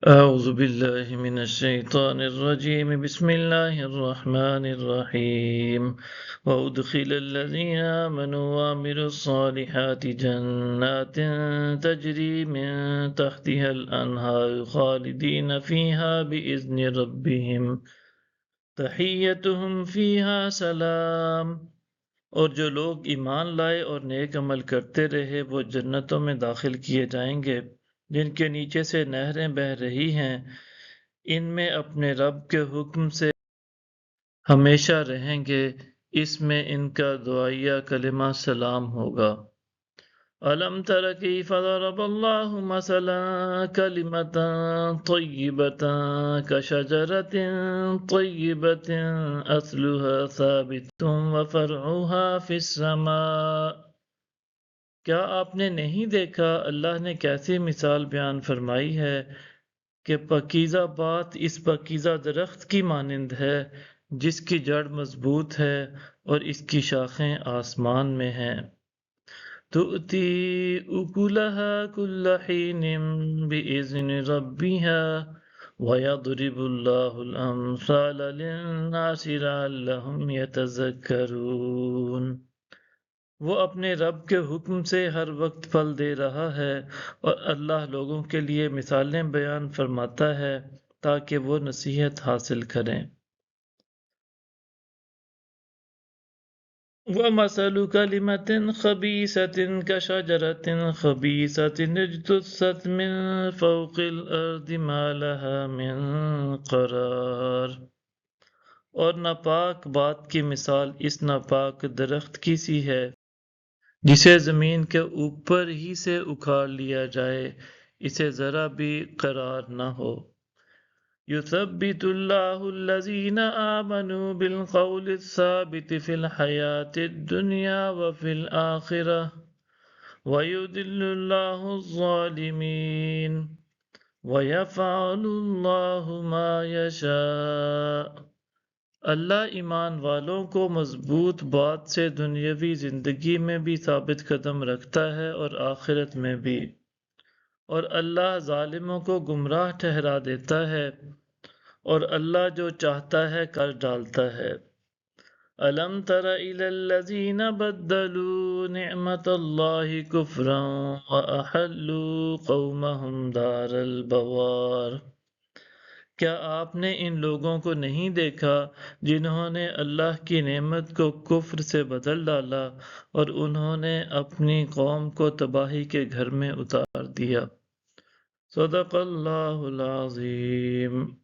أعوذ بالله من الشيطان الرجيم بسم الله الرحمن الرحيم وأدخل الذين آمنوا وعملوا الصالحات جنات تجري من تحتها الأنهار خالدين فيها بإذن ربهم تحيتهم فيها سلام۔ اور جو لوگ ایمان لائے اور نیک عمل کرتے رہے وہ جنتوں میں داخل کیے جائیں گے جن کے نیچے سے نہریں بہہ رہی ہیں، ان میں اپنے رب کے حکم سے ہمیشہ رہیں گے، اس میں ان کا دعائیہ کلمہ سلام ہوگا۔ أَلَمْ تَرَ كَيْفَ ضَرَبَ اللَّهُ مَثَلًا كَلِمَةً طَيِّبَةً كَشَجَرَةٍ طَيِّبَةٍ أَصْلُهَا ثَابِتٌ وَفَرْعُهَا فِي السَّمَاءِ۔ کیا آپ نے نہیں دیکھا اللہ نے کیسی مثال بیان فرمائی ہے کہ پاکیزہ بات اس پاکیزہ درخت کی مانند ہے جس کی جڑ مضبوط ہے اور اس کی شاخیں آسمان میں ہیں۔ تُؤْتِي أُكُلَهَا كُلَّ حِينٍ بِإِذْنِ رَبِّهَا وَيَضْرِبُ اللَّهُ الْأَمْثَالَ لِلنَّاسِ لَعَلَّهُمْ يَتَذَكَّرُونَ۔ وہ اپنے رب کے حکم سے ہر وقت پھل دے رہا ہے اور اللہ لوگوں کے لیے مثالیں بیان فرماتا ہے تاکہ وہ نصیحت حاصل کریں۔ وَمَثَلُ كَلِمَةٍ خَبِيثَةٍ كَشَجَرَةٍ خَبِيثَةٍ اجْتُثَّتْ مِنْ فَوْقِ الْأَرْضِ مَا لَهَا مِنْ قَرَارٍ۔ اور ناپاک بات کی مثال اس ناپاک درخت کی سی ہے جسے زمین کے اوپر ہی سے اکھاڑ لیا جائے، اسے ذرا بھی قرار نہ ہو۔ يثبت الله الذين آمنوا بالقول الثابت في الحياة الدنيا وفي الآخرة ويذل الله الظالمين ويفعل الله ما يشاء۔ اللہ ایمان والوں کو مضبوط بات سے دنیاوی زندگی میں بھی ثابت قدم رکھتا ہے اور آخرت میں بھی، اور اللہ ظالموں کو گمراہ ٹھہرا دیتا ہے، اور اللہ جو چاہتا ہے کر ڈالتا ہے۔ أَلَمْ تَرَ إِلَى الَّذِينَ بَدَّلُوا نِعْمَةَ اللَّهِ كُفْرًا وَأَحَلُّوا قَوْمَهُمْ دَارَ الْبَوَارِ۔ کیا آپ نے ان لوگوں کو نہیں دیکھا جنہوں نے اللہ کی نعمت کو کفر سے بدل ڈالا اور انہوں نے اپنی قوم کو تباہی کے گھر میں اتار دیا۔ صدق اللہ العظیم۔